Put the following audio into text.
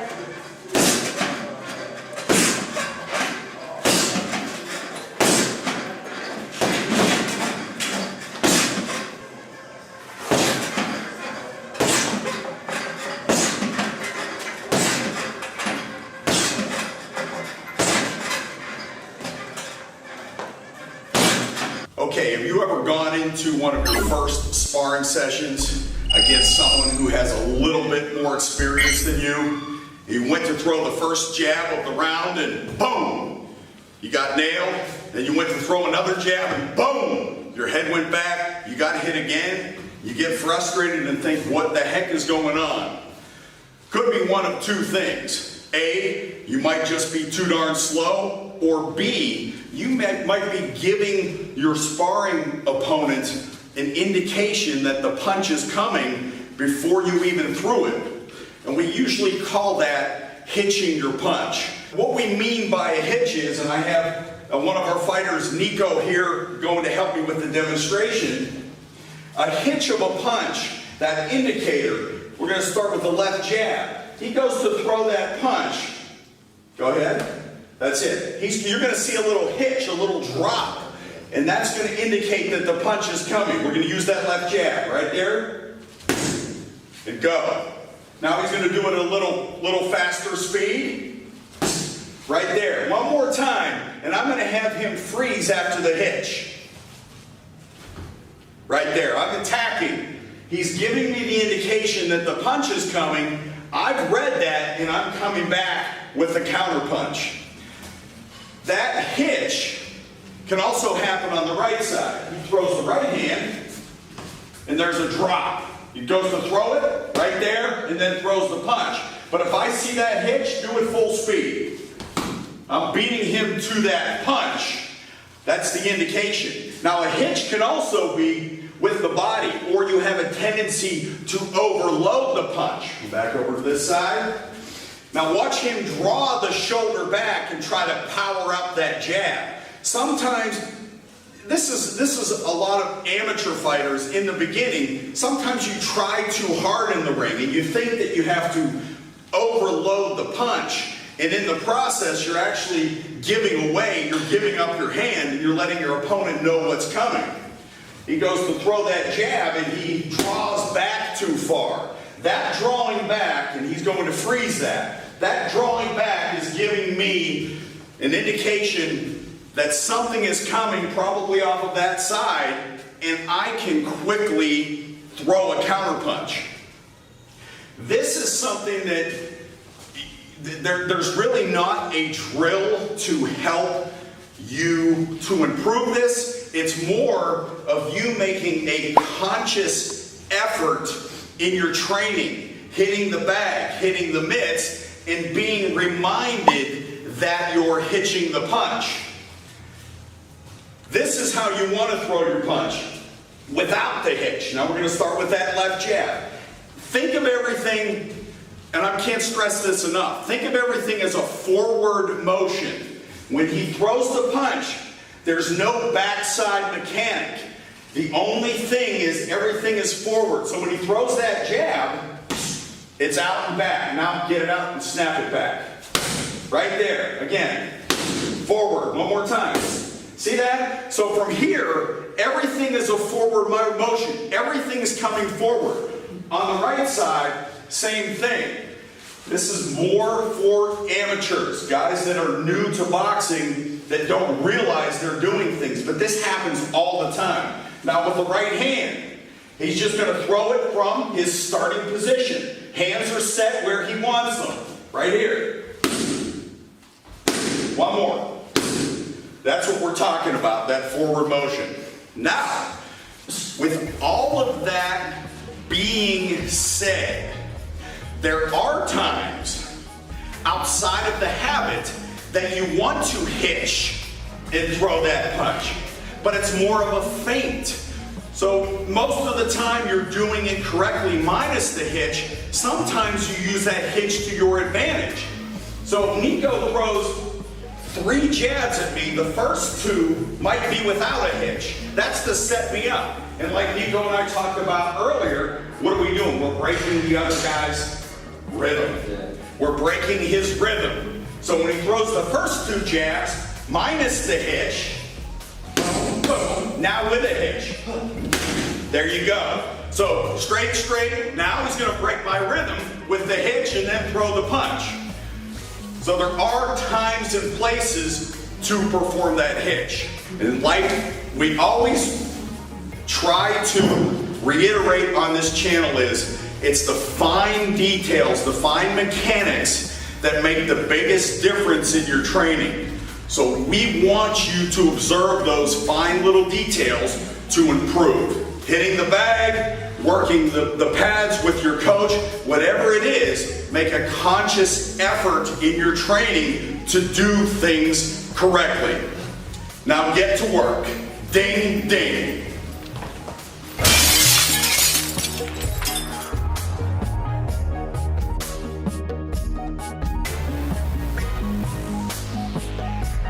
Okay, have you ever gone into one of your first sparring sessions against someone who has a little bit more experience than you? You went to throw the first jab of the round and boom, you got nailed. Then you went to throw another jab and boom, your head went back, you got hit again. You get frustrated and think, what the heck is going on? Could be one of two things. A, you might just be too darn slow, or B, you might be giving your sparring opponent an indication that the punch is coming before you even threw it. And we usually call that hitching your punch. What we mean by a hitch is, and I have one of our fighters, Nico, here going to help me with the demonstration, a hitch of a punch, that indicator, we're going to start with the left jab. He goes to throw that punch. Go ahead. That's it. You're going to see a little hitch, a little drop, and that's going to indicate that the punch is coming. We're going to use that left jab right there, and go. Now he's going to do it at a little faster speed, right there. One more time, and I'm going to have him freeze after the hitch. Right there. I'm attacking. He's giving me the indication that the punch is coming. I've read that, and I'm coming back with a counter punch. That hitch can also happen on the right side. He throws the right hand, and there's a drop. He goes to throw it right there, and then throws the punch. But if I see that hitch, do it full speed. I'm beating him to that punch. That's the indication. Now a hitch can also be with the body, or you have a tendency to overload the punch. Back over to this side. Now watch him draw the shoulder back and try to power up that jab. Sometimes, this is a lot of amateur fighters in the beginning, sometimes you try too hard in the ring and you think that you have to overload the punch, and in the process you're actually giving away, you're giving up your hand, and you're letting your opponent know what's coming. He goes to throw that jab and he draws back too far. That drawing back, and he's going to freeze that. That drawing back is giving me an indication that something is coming probably off of that side, and I can quickly throw a counterpunch. This is something that there's really not a drill to help you to improve this. It's more of you making a conscious effort in your training, hitting the bag, hitting the mitts, and being reminded that you're hitching the punch. This is how you want to throw your punch without the hitch. Now we're going to start with that left jab. Think of everything, and I can't stress this enough, think of everything as a forward motion. When he throws the punch, there's no backside mechanic. The only thing is everything is forward. So when he throws that jab, it's out and back. Now get it out and snap it back. Right there. Again. Forward. One more time. See that? So from here, everything is a forward motion. Everything is coming forward. On the right side, same thing. This is more for amateurs, guys that are new to boxing that don't realize they're doing things. But this happens all the time. Now with the right hand, he's just going to throw it from his starting position. Hands are set where he wants them. Right here. One more. That's what we're talking about, that forward motion. Now, with all of that being said, there are times outside of the habit that you want to hitch and throw that punch, but it's more of a feint. So most of the time you're doing it correctly minus the hitch. Sometimes you use that hitch to your advantage. So if Nico throws 3 jabs at me, the first 2 might be without a hitch. That's to set me up. And like Nico and I talked about earlier, what are we doing? We're breaking the other guy's rhythm. We're breaking his rhythm. So when he throws the first 2 jabs, minus the hitch, boom, boom, now with a hitch. There you go. So straight, straight, now he's gonna break my rhythm with the hitch and then throw the punch. So there are times and places to perform that hitch. And like we always try to reiterate on this channel is, it's the fine details, the fine mechanics that make the biggest difference in your training. So we want you to observe those fine little details to improve. Hitting the bag, working the pads with your coach, whatever it is, make a conscious effort in your training to do things correctly. Now get to work. Ding, ding.